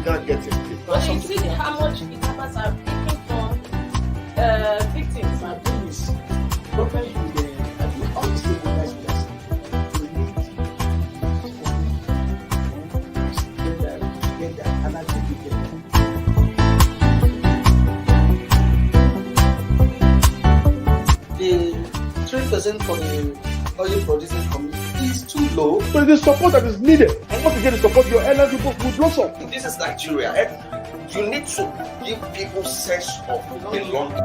can't get it. But you see how much kidnappers are picking for victims. My thing is, problems with the, I think all the stakeholders will get that, and I think we get that. The 3% for the oil producing community is too low. So the support that is needed, and once you get the support, your airline people will blossom. This is Nigeria. You need to give people sense of belonging.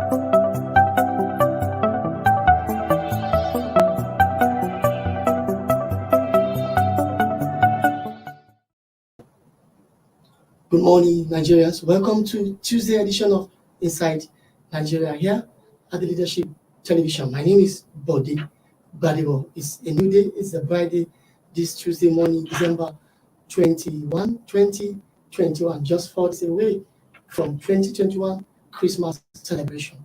Good morning, Nigerians. Welcome to Tuesday edition of Inside Nigeria here at the Leadership Television. My name is Bode Badibo. It's a new day. It's a bright day this Tuesday morning, December 21, 2021, just 4 days away from 2021 Christmas celebration.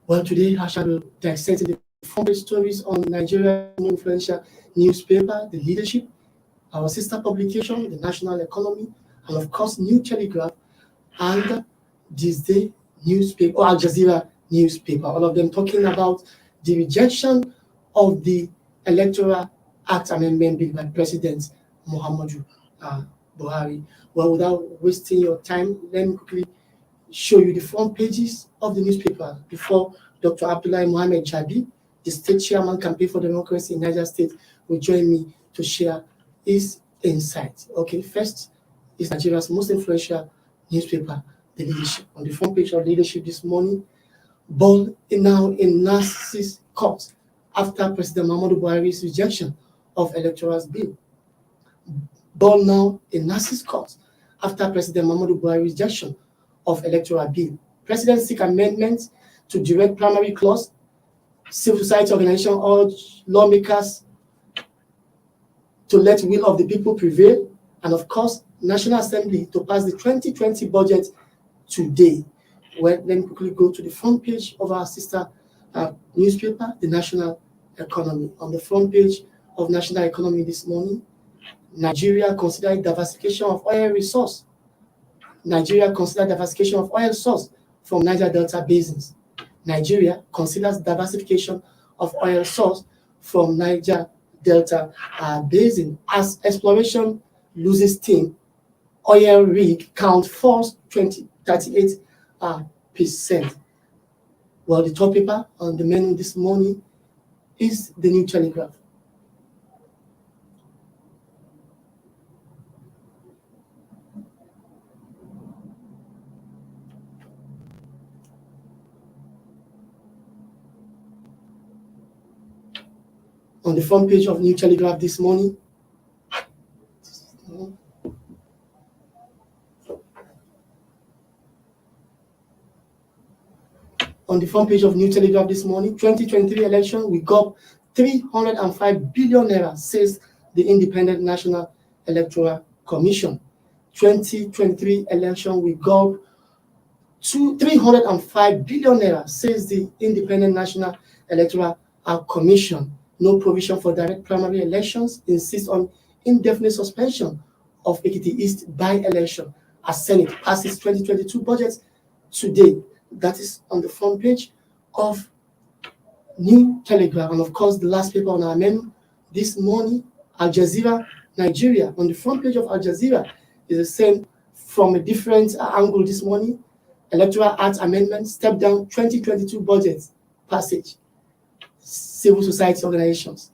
Well, today I shall be dissecting the front page stories on Nigeria's influential newspaper, The Leadership, our sister publication, The National Economy, and of course, New Telegraph and this day newspaper, or ALJAZIRAH newspaper, all of them talking about the rejection of the Electoral Act Amendment Bill by President Muhammadu Buhari. Well, without wasting your time, let me quickly show you the front pages of the newspaper before Dr. Abdullahi Mohammed Jabi, the state chairman campaign for democracy in Niger State, will join me to share his insights. Okay, first is Nigeria's most influential newspaper, The Leadership. On the front page of Leadership this morning, ball now in Nass's court after President Muhammadu Buhari's rejection of Electoral Bill. Ball now in Nass's court after President Muhammadu Buhari's rejection of Electoral Bill. President seek amendment to direct primary clause. Civil society organization urge lawmakers to let will of the people prevail. And of course, National Assembly to pass the 2020 budget today. Well, let me quickly go to the front page of our sister newspaper, The National Economy. On the front page of National Economy this morning, Nigeria considered diversification of oil resource. Nigeria considered diversification of oil source from Niger Delta basins. Nigeria considers diversification of oil source from Niger Delta basin as exploration loses steam. Oil rig count falls 38%. Well, the top paper on the menu this morning is the New Telegraph. On the front page of New Telegraph this morning, on the front page of New Telegraph this morning, 2023 election, we got 305 billion naira, says the Independent National Electoral Commission. 2023 election, we got 305 billion naira, says the Independent National Electoral Commission. No provision for direct primary elections, insists on indefinite suspension of Ekiti East by-election as Senate passes 2022 budget today. That is on the front page of New Telegraph. And of course, the last paper on our menu this morning, ALJAZIRAH Nigeria. On the front page of ALJAZIRAH is the same from a different angle this morning. Electoral Act Amendment, step down 2022 budget passage. Civil society organizations.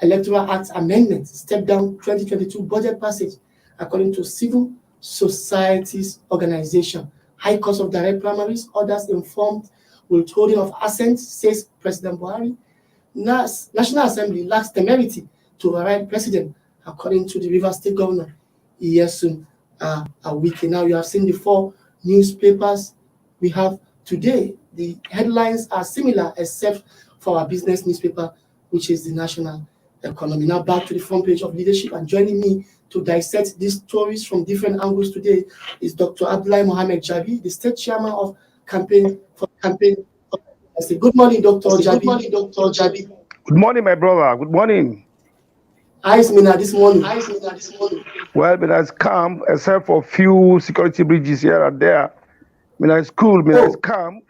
Electoral Act Amendment, step down 2022 budget passage, according to civil societies organization. High cost of direct primaries, others informed withholding of ASSENT, says President Buhari. National Assembly lacks temerity to override president, according to the Rivers State Governor, Iyesun Awike. Now you have seen the four newspapers we have today. The headlines are similar, except for our business newspaper, which is the National Economy. Now back to the front page of Leadership, and joining me to dissect these stories from different angles today is Dr. Abdullahi Mohammed Jabi, the state chairman of campaign. I say good morning, Dr. Jabi. Good morning, my brother. Good morning. How is Mina this morning? Well, Mina is calm, except for few security breaches here and there. Mina is cool, Mina is calm.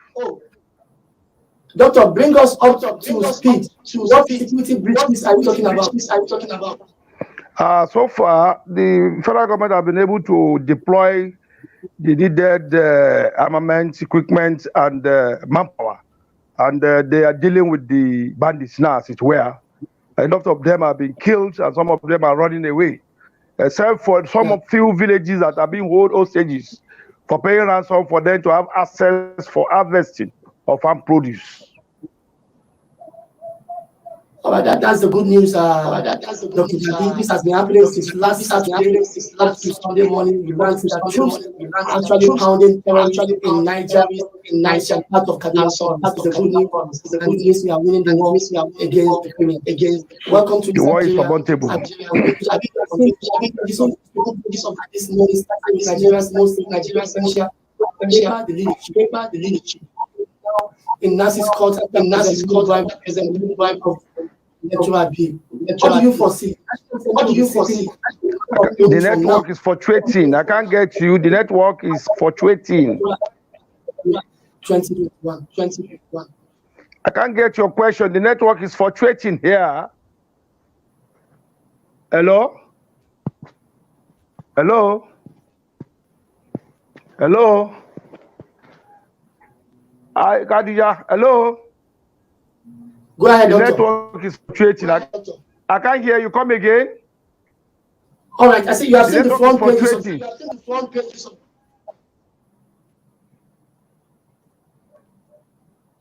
Doctor, bring us up to speed. What security breaches are you talking about? So far, the federal government have been able to deploy the needed armament, equipment, and manpower. And they are dealing with the bandits now, as it were. A lot of them have been killed, and some of them are running away. Except for some of few villages that are being held hostages for paying ransom for them to have access for harvesting of farm produce. All right, that's the good news. Dr. Jabi, this has been happening since last Saturday up to Sunday morning. The ranks that troops actually pounding terrorists in Niger, part of Kaduna. This is the good news, and it means we are winning the war against the criminal. Welcome to the war is surmountable. Nigeria's essential paper, the leadership. In Nancy's court, What do you foresee? The network is fluctuating. I can't get you. The network is fluctuating. 2021. I can't get your question. The network is fluctuating here. Hello? Hello? Hello? Hi, Khadija. Hello? Go ahead, the doctor. Network is fluctuating. I can't hear you. Come again. All right. I see you have seen the front page.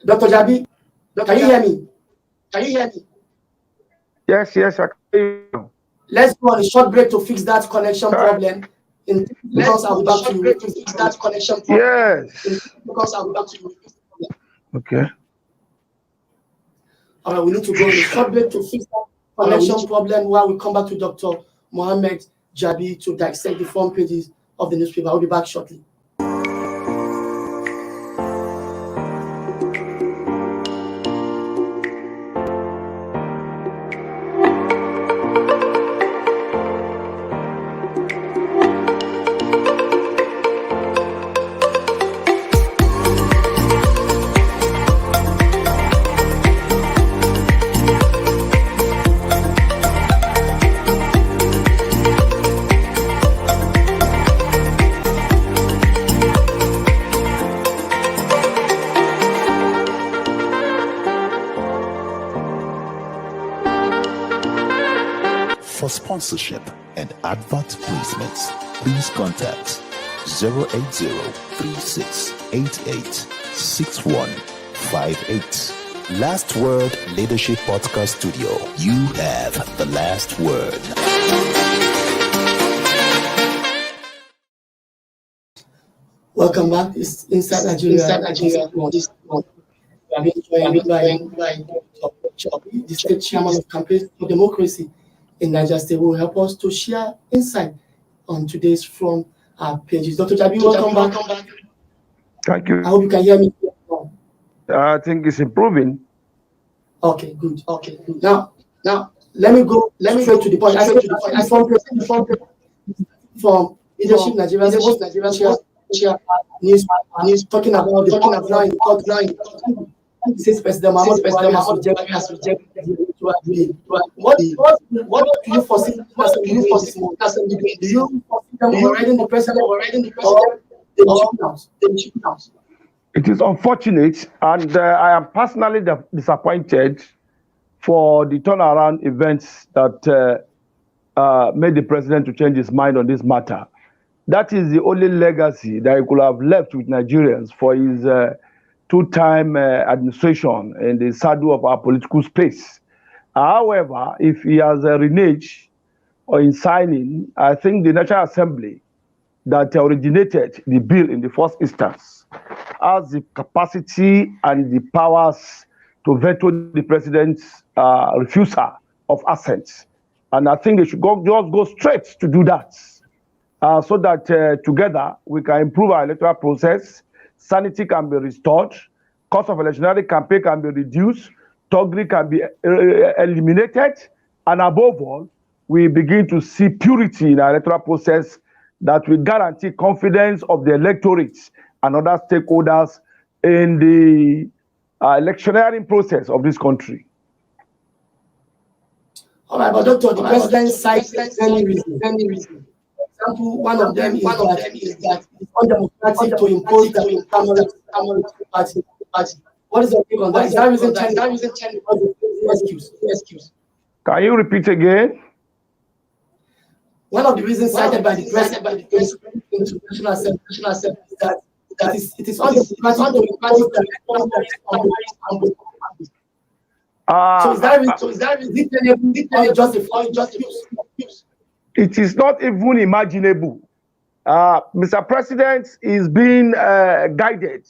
Dr. Jabi, can you hear me? Yes, I can hear you. Let's go on a short break to fix that connection problem. Because I'll be back to you. Fix that connection problem. Yes. Because I'll be back to you. Okay. All right, we need to go on a short break to fix that connection problem while we come back to Dr. Mohammed Jabi to dissect the front pages of the newspaper. I'll be back shortly. For sponsorship and advert placements, please contact 080-3688-6158. Last Word Leadership Podcast Studio. You have the last word. Welcome back. It's Inside Nigeria. I'm joined by the state chairman of Campaign for Democracy in Niger State, who will help us to share insight on today's front pages. Dr. Jabi, welcome back. Thank you. I hope you can hear me. I think it's improving. Okay, good. Now, let me go straight to the point. I said from Leadership Nigeria, news talking about the hotline. Since President Mahmoud has rejected what do you foresee? Do you foresee them overriding the president or the chief? It is unfortunate, and I am personally disappointed for the turnaround events that made the president to change his mind on this matter. That is the only legacy that he could have left with Nigerians for his two-time administration in the saddle of our political space. However, if he has reneged or in signing, I think the National Assembly that originated the bill in the first instance has the capacity and the powers to veto the president's refusal of ASSENT. And I think they should just go straight to do that so that together we can improve our electoral process, sanity can be restored, cost of electionary campaign can be reduced, thuggery can be eliminated, and above all, we begin to see purity in our electoral process that will guarantee confidence of the electorates and other stakeholders in the electioneering process of this country. All right, but Doctor, the president cites many reasons. For example, one of them is that it's undemocratic to impose the party. What is your take on that? Is that reason excuse? Can you repeat again? One of the reasons cited by the president into National Assembly is that it is undemocratic to impose the so is that it is not even imaginable. Mr. President is being guided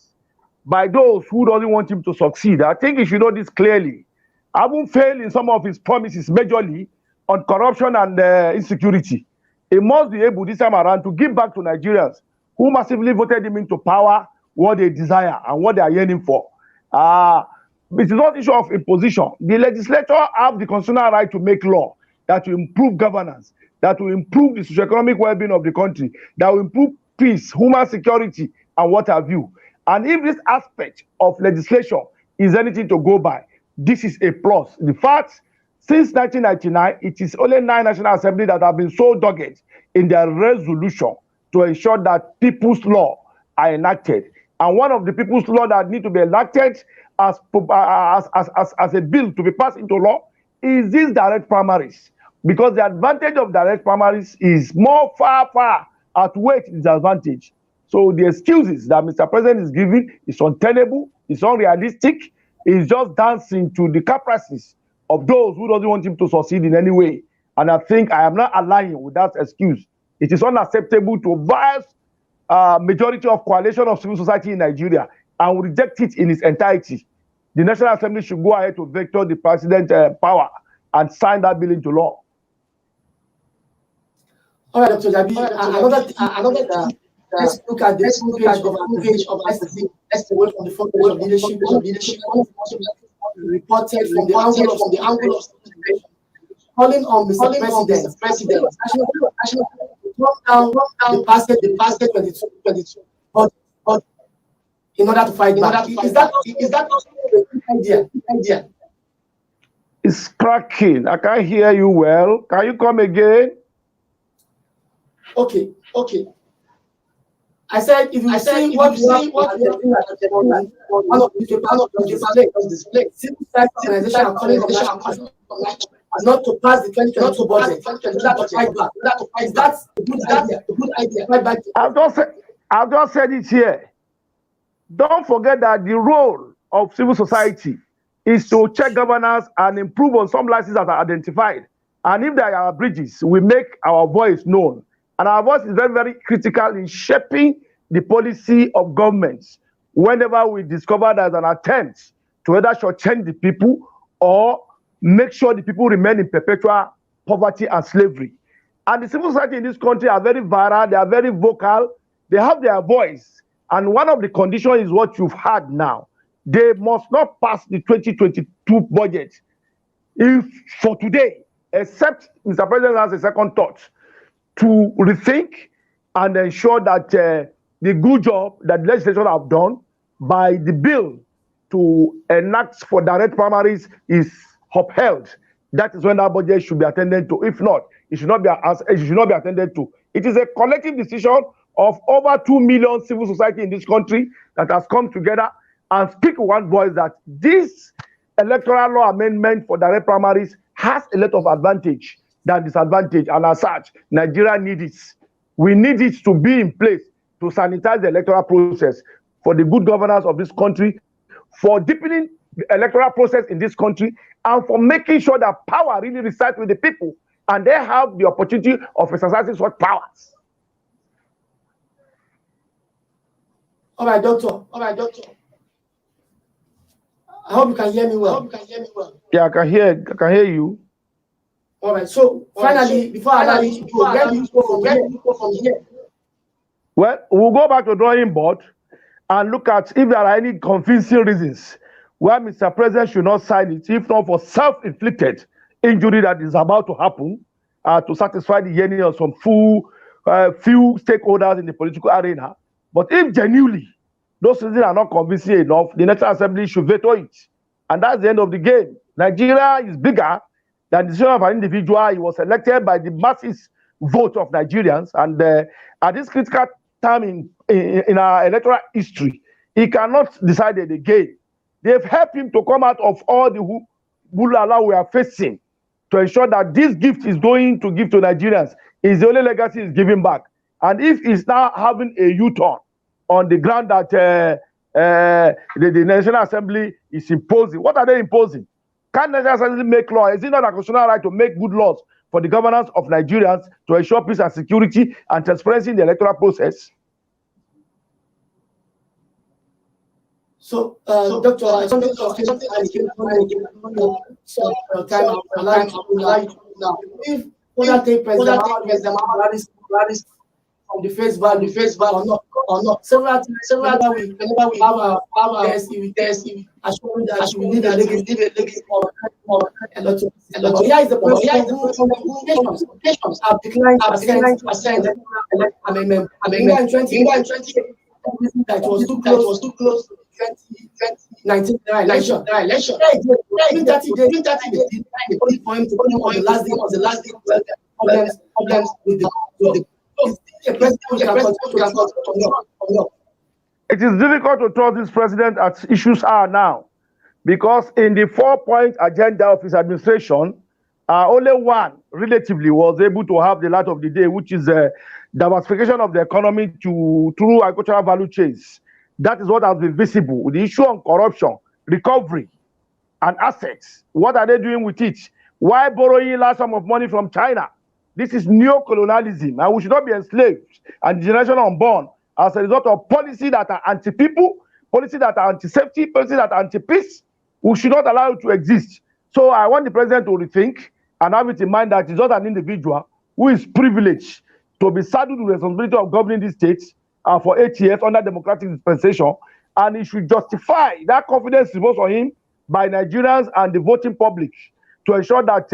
by those who don't want him to succeed. I think he should know this clearly. I won't fail in some of his promises majorly on corruption and insecurity. He must be able this time around to give back to Nigerians who massively voted him into power what they desire and what they are yearning for. It is not issue of imposition. The legislature have the constitutional right to make law that will improve governance, that will improve the socioeconomic well-being of the country, that will improve peace, human security, and what have you. And if this aspect of legislation is anything to go by, this is a plus. The fact, since 1999, it is only 9 National Assembly that have been so dogged in their resolution to ensure that people's law are enacted. And one of the people's law that need to be enacted as a bill to be passed into law is these direct primaries, because the advantage of direct primaries is far outweighs the disadvantage. So the excuses that Mr. President is giving is untenable, it's unrealistic, it's just dancing to the caprices of those who doesn't want him to succeed in any way. And I think I am not aligning with that excuse. It is unacceptable to vast majority of coalition of civil society in Nigeria and will reject it in its entirety. The National Assembly should go ahead to vector the president's power and sign that bill into law. All right, Dr. Jabi, let's look at the full page of ICC. Let's away from the front page of leadership. Reported from the angle of calling on Mr. President. Actually, down the past 22. But in order to fight back, is that a good idea? It's cracking. I can't hear you well. Can you come again? Okay. I said, if you see what one of the display, civil society organization are calling on not to pass the 2022 budget. That's a good idea. I've just said it here. Don't forget that the role of civil society is to check governance and improve on some licenses that are identified. And if there are bridges, we make our voice known. And our voice is very, very critical in shaping the policy of governments whenever we discover there's an attempt to either shortchange the people or make sure the people remain in perpetual poverty and slavery. And the civil society in this country are very viral, they are very vocal, they have their voice. And one of the conditions is what you've had now. They must not pass the 2022 budget if for today, except Mr. President has a second thought to rethink and ensure that the good job that legislators have done by the bill to enact for direct primaries is upheld. That is when that budget should be attended to. If not, it should not be attended to. It is a collective decision of over 2 million civil society in this country that has come together and speak with one voice that this electoral law amendment for direct primaries has a lot of advantage than disadvantage, and as such, Nigeria needs it. We need it to be in place to sanitize the electoral process for the good governance of this country, for deepening the electoral process in this country, and for making sure that power really resides with the people and they have the opportunity of exercising such powers. All right, Doctor. I hope you can hear me well. Yeah, I can hear you. All right. So finally, before I allow you to go, where do you go from here? Well, we'll go back to the drawing board and look at if there are any convincing reasons why Mr. President should not sign it, if not for self-inflicted injury that is about to happen. to satisfy the yearning of some few stakeholders in the political arena. But if genuinely those reasons are not convincing enough, the National Assembly should veto it. And that's the end of the game. Nigeria is bigger than the decision of an individual. He was elected by the masses vote of Nigerians. And at this critical time in our electoral history, he cannot decide it again. They've helped him to come out of all the bulala we are facing to ensure that this gift is going to give to Nigerians is the only legacy he's giving back. And if he's now having a U-turn on the ground that the National Assembly is imposing, what are they imposing? Can the National Assembly make law? Is it not a constitutional right to make good laws for the governance of Nigerians to ensure peace and security and transparency in the electoral process? So, Doctor, I something if President from the face value or not. Several times, whenever we have our test, assuring that we need a legacy of electoral. Here is the president have declined assent amendment. In 2020, that was too close. 2019 election. Within 30 days, for him to come on the last day problems with the It is difficult to trust this president as issues are now, because in the 4-point agenda of his administration, only one relatively was able to have the light of the day, which is diversification of the economy through agricultural value chains. That is what has been visible. The issue on corruption, recovery, and assets. What are they doing with it? Why borrowing large sum of money from China? This is neo-colonialism, and we should not be enslaved and the generation unborn as a result of policies that are anti-people, policies that are anti-safety, policies that are anti-peace. We should not allow it to exist. So I want the president to rethink and have it in mind that he's not an individual who is privileged to be saddled with the responsibility of governing these states for 8 years under democratic dispensation, and he should justify that confidence imposed on him by Nigerians and the voting public to ensure that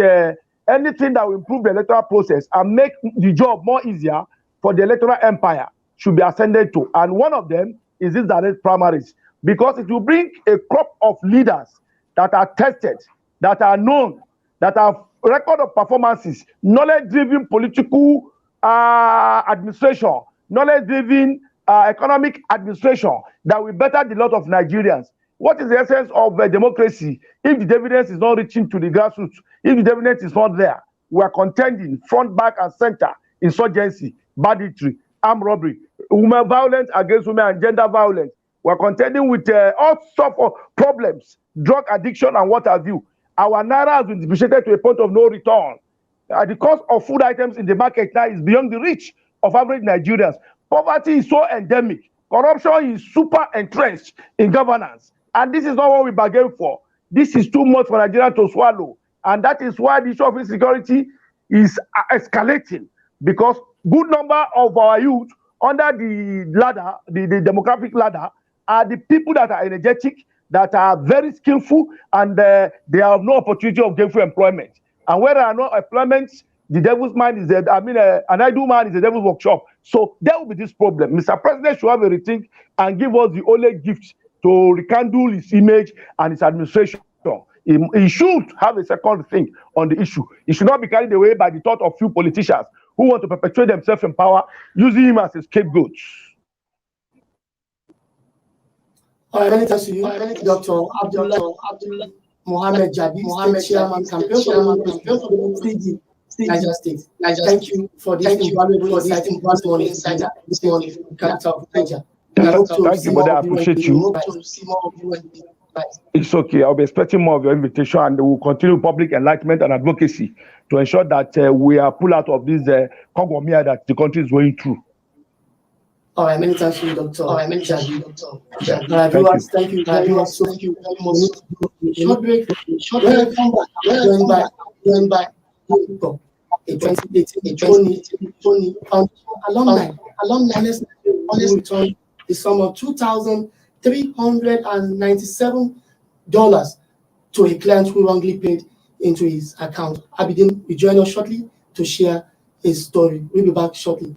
anything that will improve the electoral process and make the job more easier for the electoral empire should be ascended to. And one of them is these direct primaries, because it will bring a crop of leaders that are tested, that are known, that have record of performances, knowledge-driven political administration, knowledge-driven economic administration that will better the lot of Nigerians. What is the essence of democracy if the evidence is not reaching to the grassroots? If the evidence is not there, we are contending front, back, and center: insurgency, banditry, armed robbery, women violence against women, and gender violence. We are contending with all sorts of problems, drug addiction, and what have you. Our naira has been depreciated to a point of no return. The cost of food items in the market now is beyond the reach of average Nigerians. Poverty is so endemic. Corruption is super entrenched in governance. And this is not what we bargained for. This is too much for Nigeria to swallow. And that is why the issue of insecurity is escalating, because good number of our youth under the ladder, the demographic ladder, are the people that are energetic, that are very skillful, and they have no opportunity of gainful employment. And where there are no employments, the devil's mind is an idle man is the devil's workshop. So there will be this problem. Mr. President should have a rethink and give us the only gift to rekindle his image and his administration. He should have a second think on the issue. He should not be carried away by the thought of few politicians who want to perpetuate themselves in power, using him as a scapegoat. All right, many thanks to you, Dr. Abdullah Mohammed Jabi, State Chairman, campaign for the Niger State. Thank you for this invaluable insight this morning, capital of Niger. Thank you, brother. I appreciate you. It's okay. I'll be expecting more of your invitation, and we'll continue public enlightenment and advocacy to ensure that we are pulled out of this conglomerate that the country is going through. All right, many thanks to you, Doctor. All right, many thanks to you, Doctor. Viewers, thank you very much. Thank you very much. Short break. Come back. Join by a 2018 Tony alumni. Honestly, return the sum of $2,397 to a client who wrongly paid into his account. Abidin will join us shortly to to share his story. We'll be back shortly.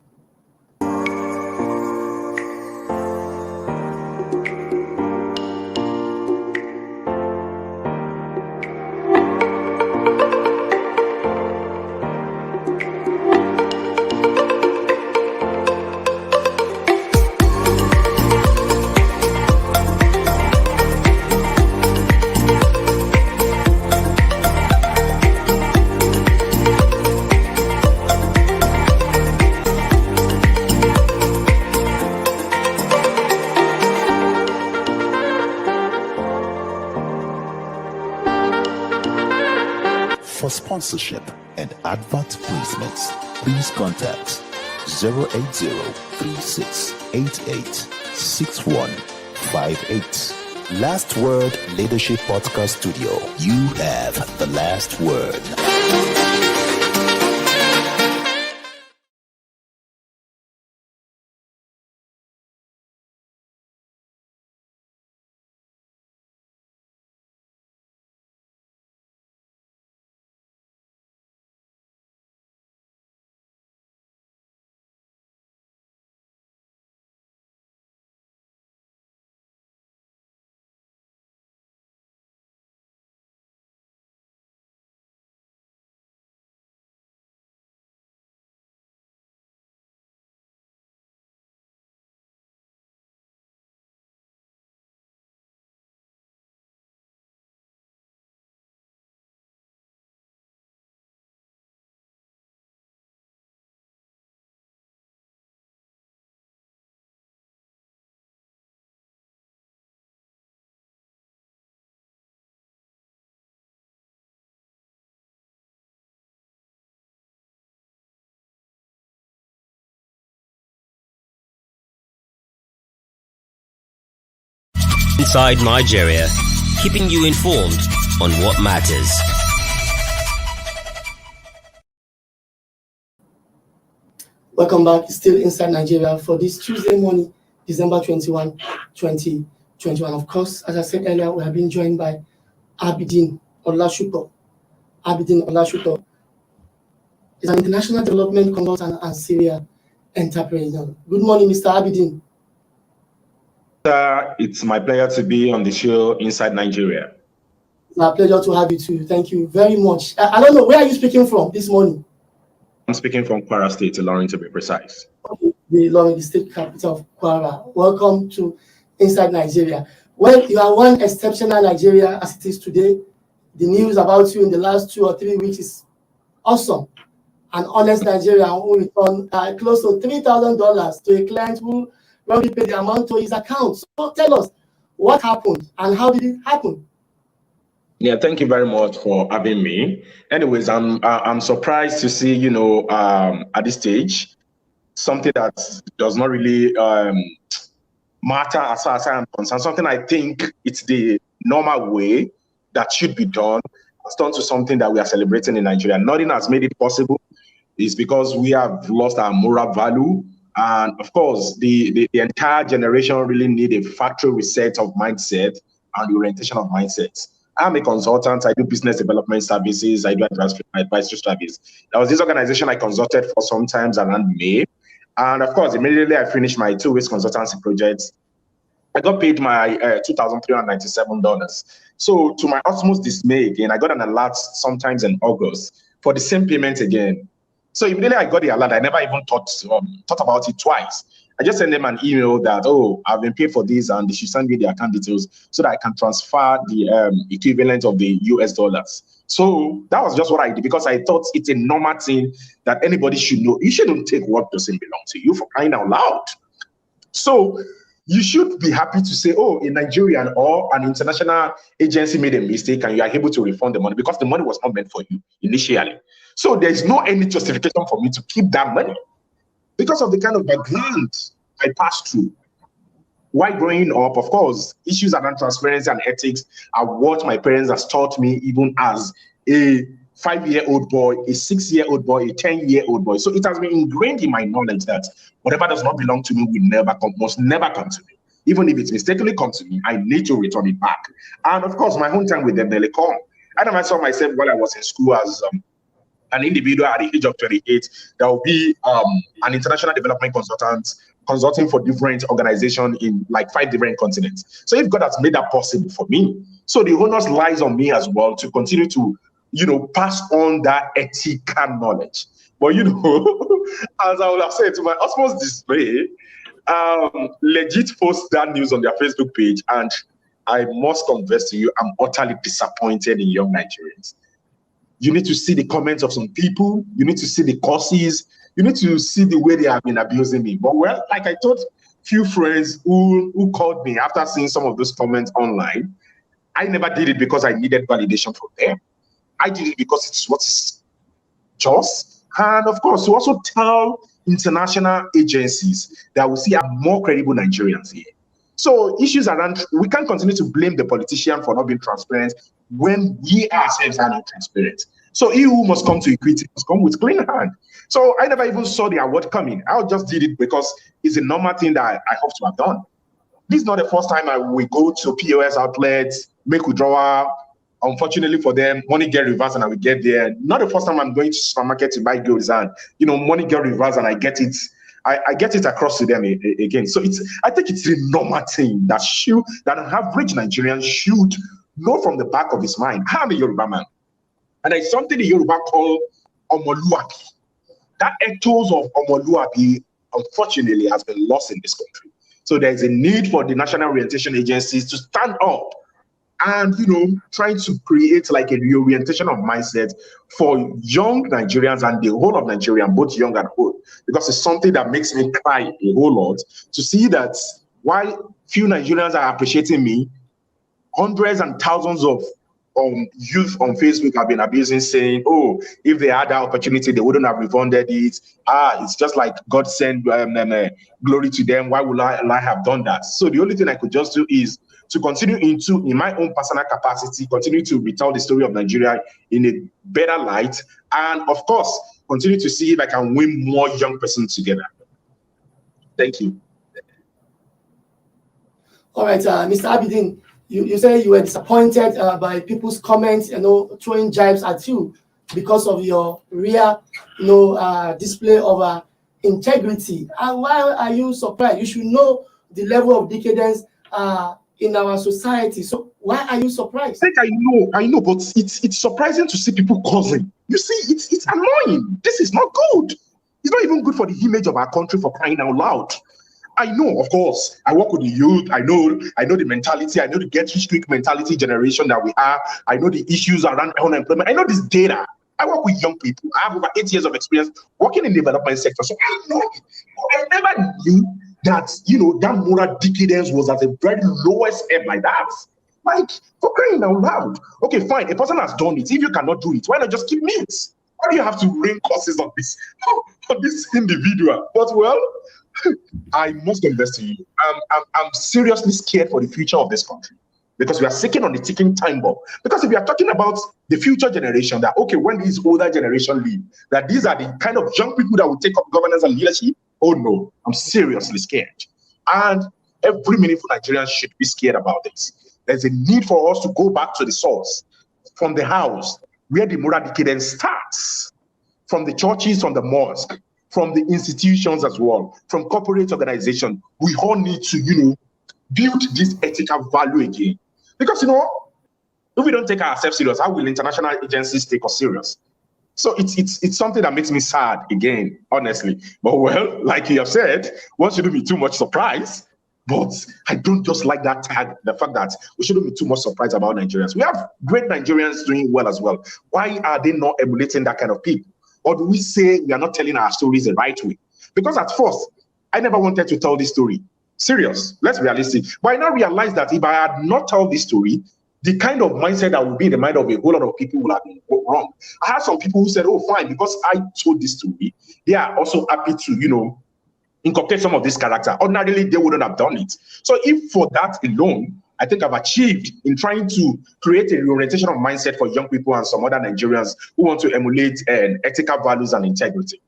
For sponsorship and advert placements, please contact 080-3688-6158. Last Word Leadership Podcast Studio. You have the last word. Inside Nigeria, keeping you informed on what matters. Welcome back. Still Inside Nigeria for this Tuesday morning, December 21, 2021. Of course, as I said earlier, we have been joined by Abidin Olashuto. Abidin Olashuto is an international development consultant and Syria entrepreneur. Good morning, Mr. Abidin. It's my pleasure to be on the show Inside Nigeria. It's my pleasure to have you too. Thank you very much. I don't know, where are you speaking from this morning? I'm speaking from Kwara State, Ilorin to be precise. Okay, the Ilorin, the state capital of Kwara. Welcome to Inside Nigeria. Well, you are one exceptional Nigeria as it is today. The news about you in the last 2 or 3 weeks is awesome. An honest Nigerian who returned close to $3,000 to a client who already paid the amount to his account. So tell us what happened and how did it happen? Yeah, thank you very much for having me. Anyways, I'm surprised to see, at this stage, something that does not really matter as far as I am concerned. Something I think it's the normal way that should be done. It's turned to something that we are celebrating in Nigeria. Nothing has made it possible. It's because we have lost our moral value. And of course, the entire generation really need a factory reset of mindset and the orientation of mindsets. I'm a consultant. I do business development services. I do advisory service. There was this organization I consulted for sometimes around May. And of course, immediately I finished my 2 weeks consultancy projects. I got paid my $2,397. So to my utmost dismay again, I got an alert sometimes in August for the same payment again. So immediately I got the alert. I never even thought about it twice. I just sent them an email that, I've been paid for this and they should send me the account details so that I can transfer the equivalent of the US dollars. So that was just what I did because I thought it's a normal thing that anybody should know. You shouldn't take what doesn't belong to you, for crying out loud. So you should be happy to say, a Nigerian or an international agency made a mistake and you are able to refund the money because the money was not meant for you initially. So there's no any justification for me to keep that money because of the kind of background I passed through. While growing up, of course, issues around transparency and ethics are what my parents have taught me even as a 5-year-old boy, a 6-year-old boy, a 10-year-old boy. So it has been ingrained in my knowledge that whatever does not belong to me must never come to me. Even if it's mistakenly come to me, I need to return it back. And of course, my home time with them nearly come. I never saw myself while I was in school as an individual at the age of 28 that will be an international development consultant consulting for different organizations in like 5 different continents. So if God has made that possible for me, so the onus lies on me as well to continue to, pass on that ethical knowledge. But, as I would have said to my utmost display, legit post that news on their Facebook page, and I must confess to you, I'm utterly disappointed in young Nigerians. You need to see the comments of some people. You need to see the courses. You need to see the way they have been abusing me. But well, like I told few friends who called me after seeing some of those comments online, I never did it because I needed validation from them. I did it because it's what is just. And of course, to also tell international agencies that we see are more credible Nigerians here. So issues around, we can't continue to blame the politician for not being transparent when we ourselves are not transparent. So he who must come to equity must come with clean hand. So I never even saw the award coming. I just did it because it's a normal thing that I hope to have done. This is not the first time we go to POS outlets, make withdrawal. Unfortunately for them, money get reversed and I will get there. Not the first time I'm going to supermarket to buy goods and money get reversed and I get it. I get it across to them again. So I think it's a normal thing that an average Nigerian should know from the back of his mind. I'm a Yoruba man, and there's something the Yoruba call omoluabi. That ethos of omoluabi, unfortunately, has been lost in this country. So there's a need for the national orientation agencies to stand up and trying to create like a reorientation of mindset for young Nigerians and the whole of Nigeria, both young and old, because it's something that makes me cry a whole lot to see that while few Nigerians are appreciating me, hundreds and thousands of youth on Facebook have been abusing, saying, oh, if they had that opportunity, they wouldn't have refunded it. It's just like God sent glory to them. Why would I have done that? So the only thing I could just do is to continue in my own personal capacity, continue to retell the story of Nigeria in a better light, and of course, continue to see if I can win more young persons together. Thank you. All right, Mr. Abidin, you say you were disappointed by people's comments, throwing jibes at you because of your rare, display of integrity. And why are you surprised? You should know the level of decadence in our society. So why are you surprised? I know, but it's surprising to see people causing. You see, it's annoying. This is not good. It's not even good for the image of our country, for crying out loud. I know, of course, I work with the youth. I know the mentality. I know the get rich quick mentality generation that we are. I know the issues around unemployment. I know this data. I work with young people. I have over 8 years of experience working in the development sector. So I know it. I never knew that, that moral decadence was at the very lowest ebb like that. Like, for crying out loud. Okay, fine. A person has done it. If you cannot do it, why not just keep mute? Why do you have to rain curses on this individual? But well, I must invest in you. I'm seriously scared for the future of this country because we are sitting on the ticking time bomb. Because if we are talking about the future generation, that okay, when these older generation leave, that these are the kind of young people that will take up governance and leadership. Oh no, I'm seriously scared. And every meaningful Nigerian should be scared about this. There's a need for us to go back to the source, from the house, where the moral decadence starts, from the churches, from the mosque, from the institutions as well, from corporate organization. We all need to, build this ethical value again. Because, if we don't take ourselves serious, how will international agencies take us serious? So it's something that makes me sad again, honestly. But well, like you have said, one shouldn't be too much surprised. But I don't just like that tag, the fact that we shouldn't be too much surprised about Nigerians. We have great Nigerians doing well as well. Why are they not emulating that kind of people? Or do we say we are not telling our stories the right way? Because at first, I never wanted to tell this story. Serious, let's be realistic. But I now realize that if I had not told this story, the kind of mindset that would be in the mind of a whole lot of people would have been wrong. I had some people who said, oh, fine, because I told this story, they are also happy to, inculcate some of this character. Ordinarily, they wouldn't have done it. So if for that alone, I think I've achieved in trying to create a reorientation of mindset for young people and some other Nigerians who want to emulate ethical values and integrity.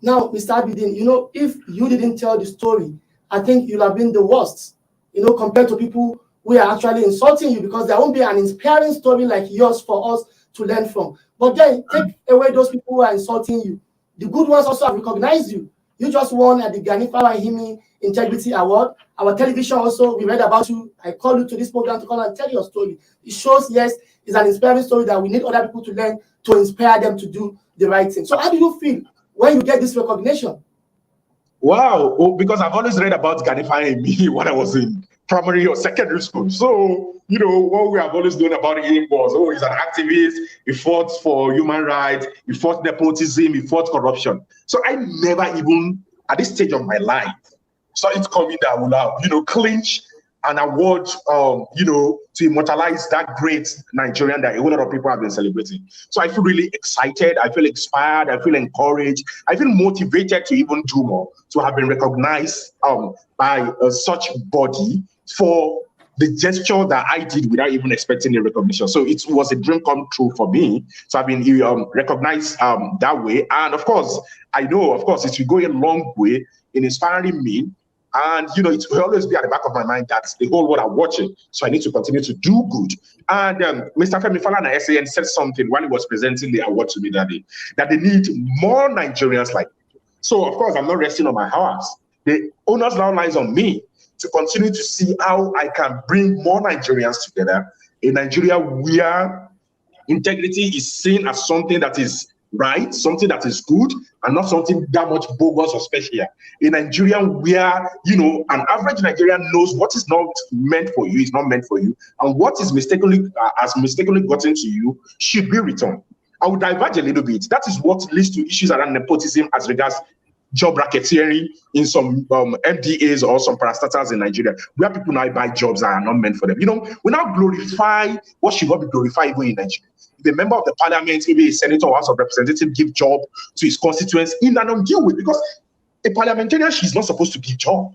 Now, Mr. Abidin, if you didn't tell the story, I think you'll have been the worst, compared to people who are actually insulting you, because there won't be an inspiring story like yours for us to learn from. But then take away those people who are insulting you. The good ones also have recognized you. You just won at the Gani Himi Integrity Award. Our television also, we read about you. I called you to this program to come and tell your story. It shows, yes, it's an inspiring story that we need other people to learn to inspire them to do the right thing. So how do you feel when you get this recognition? Wow, because I've always read about Gani Himi when I was in primary or secondary school. So, you know, what we have always known about him was, oh, he's an activist, he fought for human rights, he fought nepotism, he fought corruption. So I never even, at this stage of my life, saw it coming that I would have, you know, clinch an award, you know, to immortalize that great Nigerian that a whole lot of people have been celebrating. So I feel really excited, I feel inspired, I feel encouraged, I feel motivated to even do more, to have been recognized by such body for the gesture that I did without even expecting the recognition. So it was a dream come true for me. So I've been recognized that way. And of course, I know, of course, it will go a long way in inspiring me. And, you know, it will always be at the back of my mind that the whole world are watching. So I need to continue to do good. And Mr. Femi Falana SAN said something while he was presenting the award to me that day, that they need more Nigerians like me. So, of course, I'm not resting on my horse. The onus now lies on me to continue to see how I can bring more Nigerians together. A Nigeria where integrity is seen as something that is right, something that is good, and not something that much bogus or special. In Nigeria where, you know, an average Nigerian knows what is not meant for you is not meant for you, and what is mistakenly gotten to you should be returned. I will diverge a little bit. That is what leads to issues around nepotism as regards job racketeering in some MDAs or some parastatals in Nigeria, where people now buy jobs that are not meant for them. You know, we now glorify what should not be glorified even in Nigeria. If a member of the parliament, maybe a senator or House of Representatives, give job to his constituents in an undue way, because a parliamentarian, she's not supposed to give job.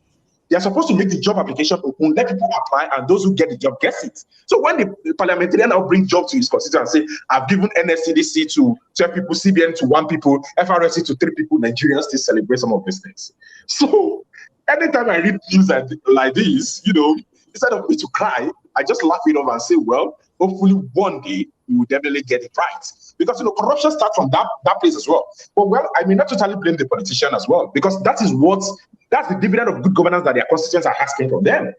They are supposed to make the job application open, let people apply, and those who get the job gets it. So when the parliamentarian now brings job to his constituents and say, I've given NSCDC to 12 people, CBN to 1 people, FRSC to 3 people, Nigerians still celebrate some of these things. So anytime I read news like this, you know, instead of me to cry, I just laugh it off and say, well, hopefully one day we will definitely get it right. Because, you know, corruption starts from that place as well. But, well, I may not totally blame the politician as well, because that's the dividend of good governance that their constituents are asking from them.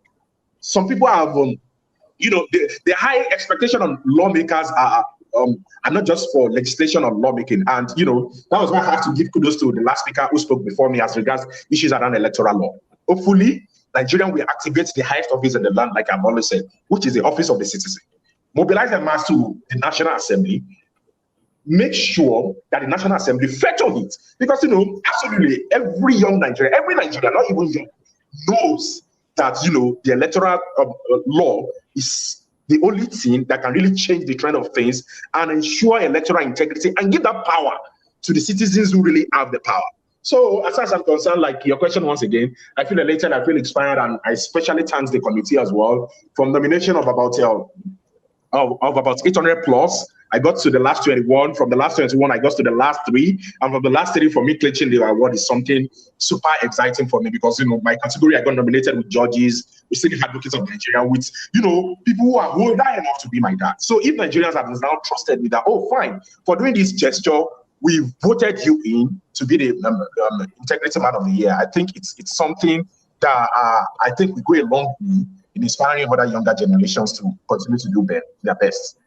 Some people have, you know, the high expectation on lawmakers are not just for legislation or lawmaking. And, you know, that was why I have to give kudos to the last speaker who spoke before me as regards issues around electoral law. Hopefully, Nigeria will activate the highest office in the land, like I've always said, which is the office of the citizen. Mobilize the mass to the National Assembly. Make sure that the National Assembly veto it. Because, you know, absolutely, every Nigerian, not even young, knows that, you know, the electoral law is the only thing that can really change the trend of things and ensure electoral integrity and give that power to the citizens who really have the power. So as far as I'm concerned, like your question once again, I feel elated, I feel inspired, and I especially thank the committee as well. From nomination of about 800 plus, I got to the last 21. From the last 21, I got to the last 3. And from the last 3, for me, clinching the award is something super exciting for me, because, you know, my category, I got nominated with judges, with senior advocates of Nigeria, with, you know, people who are older enough to be my dad. So if Nigerians have now trusted me that, oh, fine, for doing this gesture, we voted you in to be the Integrity Man of the Year, I think it's something that I think we go a long way in inspiring other younger generations to continue to do their best.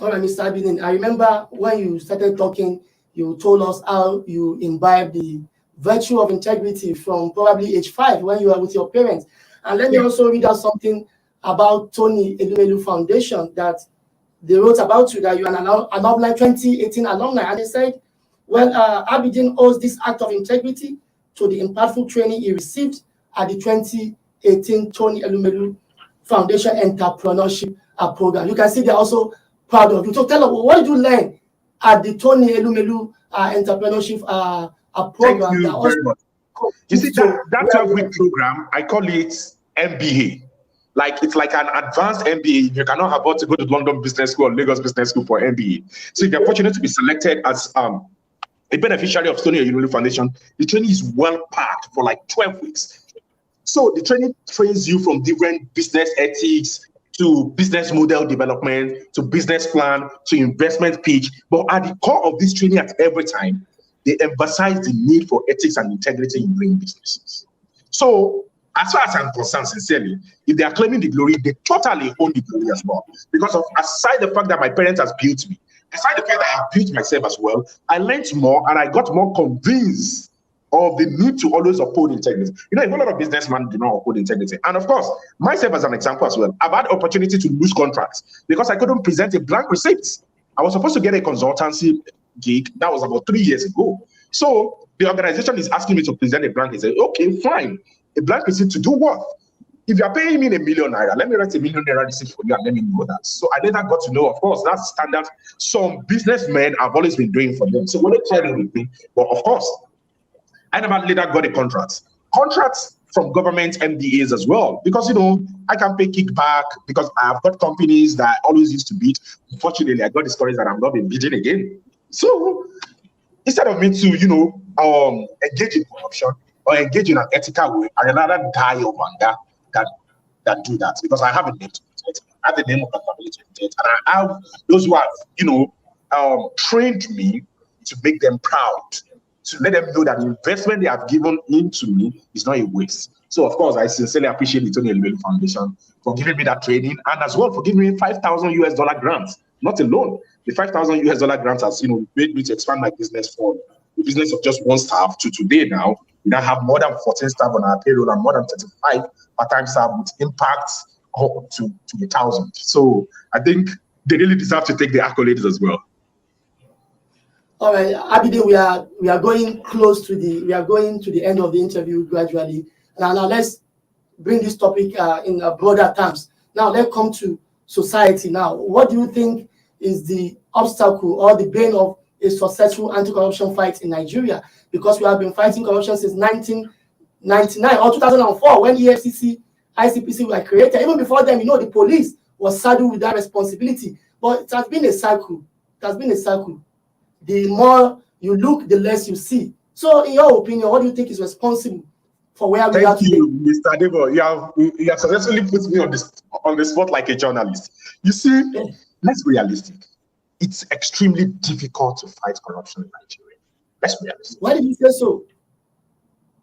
All right, Mr. Abidin, I remember when you started talking, you told us how you imbibed the virtue of integrity from probably age 5 when you were with your parents. And let me also read out something about Tony Elumelu Foundation that they wrote about you, that you're an alumni, 2018 alumni. And they said, well, Abidin owes this act of integrity to the impactful training he received at the 2018 Tony Elumelu Foundation Entrepreneurship Program. You can see they're also proud of you. So tell us, what did you learn at the Tony Elumelu Entrepreneurship Program? Thank you very much. You see, that 12-week program, I call it MBA. Like, it's like an advanced MBA. You cannot afford to go to London Business School or Lagos Business School for MBA. So if you're fortunate to be selected as a beneficiary of Tony Elumelu Foundation, the training is well packed for like 12 weeks. So the training trains you from different business ethics to business model development, to business plan, to investment pitch. But at the core of this training at every time, they emphasize the need for ethics and integrity in doing businesses. So, as far as I'm concerned, sincerely, if they are claiming the glory, they totally own the glory as well. Because of, aside the fact that my parents have built me, aside the fact that I have built myself as well, I learned more and I got more convinced of the need to always uphold integrity. You know, a whole lot of businessmen do not uphold integrity. And of course, myself as an example as well, I've had opportunity to lose contracts because I couldn't present a blank receipt. I was supposed to get a consultancy gig. That was about 3 years ago. So the organization is asking me to present a blank receipt. Okay, fine. A blank receipt to do what? If you are paying me ₦1 million, let me write ₦1 million receipt for you and let me know that. So I later got to know, of course, that's standard. Some businessmen have always been doing for them. So when they tried it with me, but of course, I never later got a contract. Contracts from government MDAs as well, because, you know, I can pay kickback because I've got companies that I always used to bid. Unfortunately, I got discouraged that I'm not been bidding again. So instead of me to, you know, engage in corruption or engage in an ethical way, I rather die of anger than do that, because I have a name to protect. I have the name of the family to protect, and I have those who have, you know, trained me to make them proud, to let them know that the investment they have given into me is not a waste. So, of course, I sincerely appreciate the Tony Elumelu Foundation for giving me that training, and as well for giving me $5,000 grants, not alone. The $5,000 grants has, you know, made me to expand my business from the business of just one staff to today now. We now have more than 14 staff on our payroll and more than 35 part-time staff with impact up to 1,000. So I think they really deserve to take the accolades as well. All right, Abide, we are going to the end of the interview gradually. Now let's bring this topic in broader terms. Now let's come to society. Now, what do you think is the obstacle or the bane of a successful anti-corruption fight in Nigeria? Because we have been fighting corruption since 1999 or 2004 when EFCC, ICPC were created. Even before then, you know, the police was saddled with that responsibility. But it has been a cycle. It has been a cycle. The more you look, the less you see. So, in your opinion, what do you think is responsible for where we are today? Thank you, Mr. Debo. You have successfully put me on the spot like a journalist. You see, let's be realistic. It's extremely difficult to fight corruption in Nigeria. Let's be realistic. Why did you say so?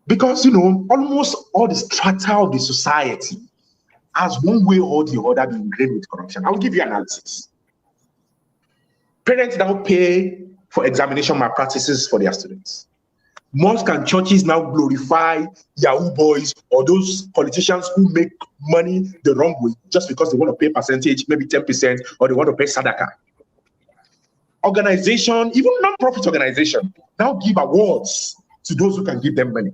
Because, you know, almost all the strata of the society has one way or the other been ingrained with corruption. I'll give you analysis. Parents now pay for examination malpractices for their students. Mosques and churches now glorify Yahoo boys or those politicians who make money the wrong way just because they want to pay percentage, maybe 10%, or they want to pay sadaka. Organization, even non-profit organization, now give awards to those who can give them money.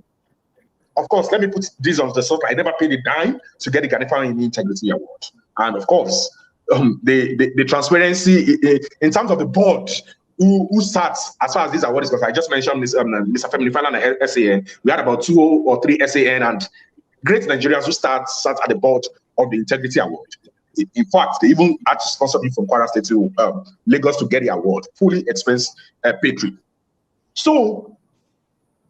Of course, let me put this on the surface. I never paid a dime to get the Ghana Integrity Award. And of course, the transparency in terms of the board who sat as far as this award is concerned. I just mentioned Mr. Femi Fala and SAN. We had about 2 or 3 SAN and great Nigerians who sat at the board of the Integrity Award. In fact, they even had to sponsor me from Kwara State to Lagos to get the award, fully expense paid trip. So,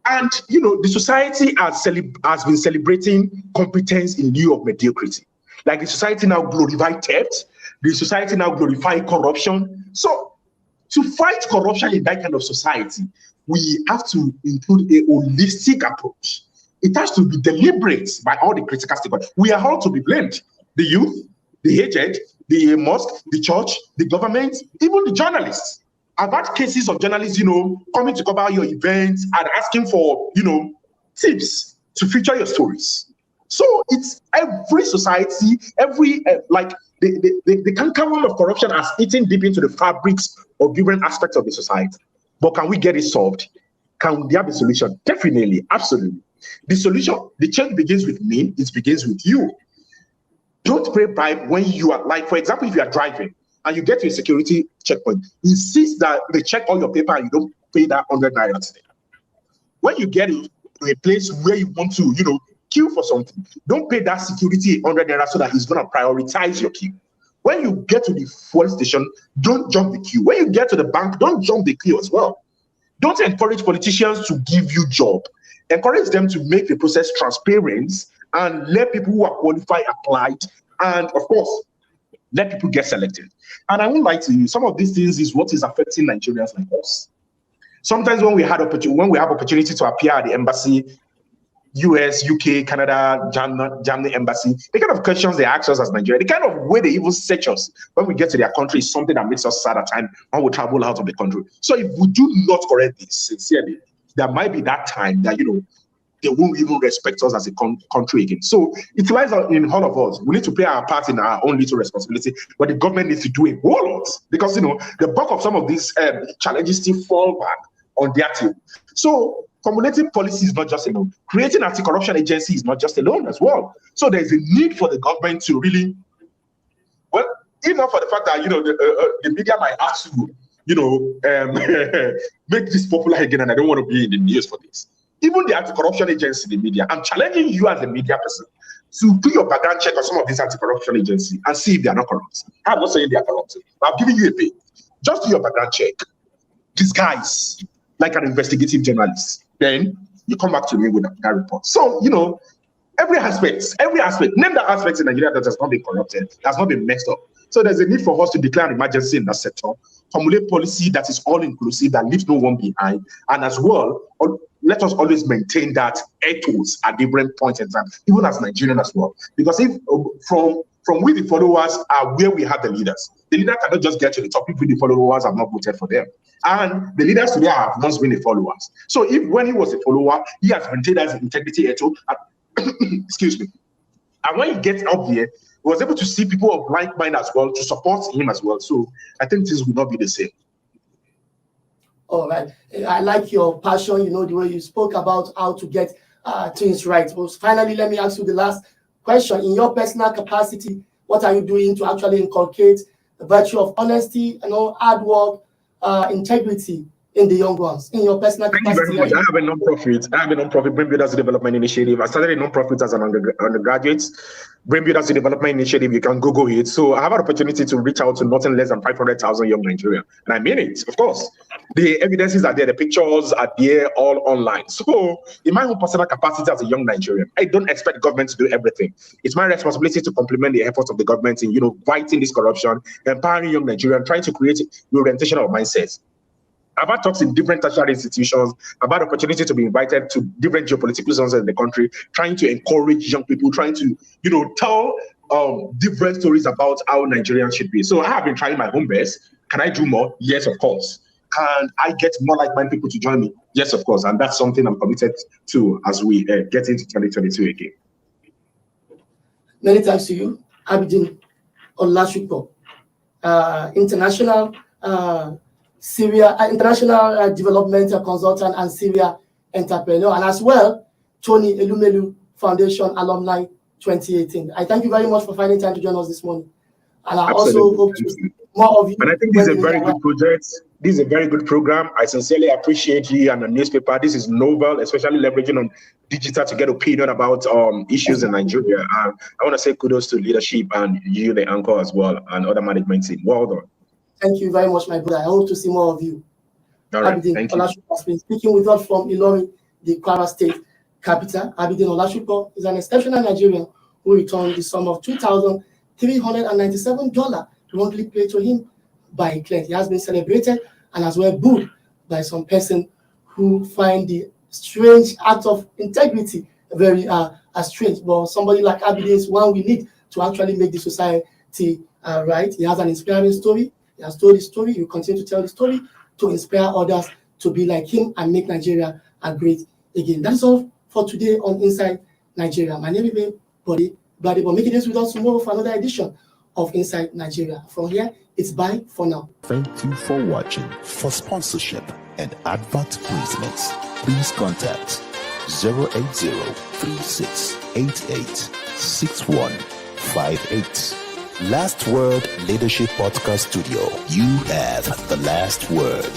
and you know, the society has been celebrating competence in lieu of mediocrity. Like the society now glorifies theft, the society now glorifies corruption. So, to fight corruption in that kind of society, we have to include a holistic approach. It has to be deliberate by all the critical stakeholders. We are all to be blamed. The youth, the aged, the mosque, the church, the government, even the journalists. I've had cases of journalists, you know, coming to cover your events and asking for, you know, tips to feature your stories. So it's every society, every, like, the cankerworm of corruption has eaten deep into the fabrics of different aspects of the society. But can we get it solved? Can there be a solution? Definitely, absolutely. The solution, the change begins with me, it begins with you. Don't pay bribe when you are, like, for example, if you are driving and you get to a security checkpoint, insist that they check all your paper and you don't pay that 100 naira today. When you get to a place where you want to, you know, queue for something, don't pay that security 100 naira so that he's going to prioritize your queue. When you get to the fuel station, don't jump the queue. When you get to the bank, don't jump the queue as well. Don't encourage politicians to give you job. Encourage them to make the process transparent and let people who are qualified apply. And of course, Let people get selected. And I won't lie to you, some of these things is what is affecting Nigerians like us. Sometimes when we have opportunity to appear at the embassy, US, UK, Canada, Germany embassy, the kind of questions they ask us as Nigeria, the kind of way they even search us when we get to their country is something that makes us sad at times when we travel out of the country. So if we do not correct this sincerely, there might be that time that, they won't even respect us as a country again. So it lies in all of us. We need to play our part in our own little responsibility, but the government needs to do a whole lot because, the bulk of some of these challenges still fall back on their team. So formulating policy is not just alone. Creating anti-corruption agency is not just alone as well. So there's a need for the government to really, enough for the fact that, the media might ask to, make this popular again, and I don't want to be in the news for this. Even the anti-corruption agency, the media, I'm challenging you as a media person to do your background check on some of these anti-corruption agencies and see if they are not corrupt. I'm not saying they are corrupt. I'm giving you a bit. Just do your background check. Disguise like an investigative journalist. Then you come back to me with that report. So, every aspect, name the aspects in Nigeria that has not been corrupted, has not been messed up. So there's a need for us to declare an emergency in that sector, formulate policy that is all-inclusive, that leaves no one behind, and as well, let us always maintain that ethos at different points in time, even as Nigerians as well. Because if from we the followers are where we have the leaders cannot just get to the top if the followers have not voted for them. And the leaders today have once been the followers. So if when he was a follower, he has maintained his integrity ethos, excuse me. And when he gets up there, he was able to see people of like mind as well to support him as well. So I think this will not be the same. All right. I like your passion, the way you spoke about how to get things right. Well, finally, let me ask you the last question. In your personal capacity, what are you doing to actually inculcate the virtue of honesty, hard work, integrity in the young ones? In your personal capacity? Thank you very much. I have a non-profit, Brain Builders Development Initiative. I started a non-profit as an undergraduate. Brain Builders Development Initiative, you can Google it. So I have an opportunity to reach out to nothing less than 500,000 young Nigerians. And I mean it, of course. The evidences are there, the pictures are there, all online. So in my own personal capacity as a young Nigerian, I don't expect government to do everything. It's my responsibility to complement the efforts of the government in, fighting this corruption, empowering young Nigerians, trying to create the orientation of mindsets. I've had talks in different tertiary institutions, about opportunity to be invited to different geopolitical zones in the country, trying to encourage young people, trying to, tell different stories about how Nigerians should be. So I have been trying my own best. Can I do more? Yes, of course. Can I get more like-minded people to join me? Yes, of course. And that's something I'm committed to as we get into 2022 again. Many thanks to you, Abidin Olashukwu, international development consultant and Syria entrepreneur, and as well, Tony Elumelu Foundation Alumni 2018. I thank you very much for finding time to join us this morning. And I also hope to see more of you. And I think this is a very good project. This is a very good program. I sincerely appreciate you and the newspaper. This is novel, especially leveraging on digital to get opinion about issues in Nigeria. And I want to say kudos to leadership and you, the anchor, as well, and other management team. Well done. Thank you very much, my brother. I hope to see more of you. All right, thank you. Has been speaking with us from Ilorin, the Kwara State capital. Abidin Olashukwu is an exceptional Nigerian who returned the sum of $2,397 wrongly paid to him by a client. He has been celebrated and as well booed by some person who find the strange act of integrity very strange. But somebody like Abidin is one we need to actually make the society right. He has an inspiring story. He has told his story. He will continue to tell the story to inspire others to be like him and make Nigeria great again. That is all for today on Inside Nigeria. My name is Body Badebo. Making this with us tomorrow for another edition of Inside Nigeria. From here, it's bye for now. Thank you for watching. For sponsorship and advert placements, please contact 080-3688-6158. Last Word Leadership Podcast Studio. You have the last word.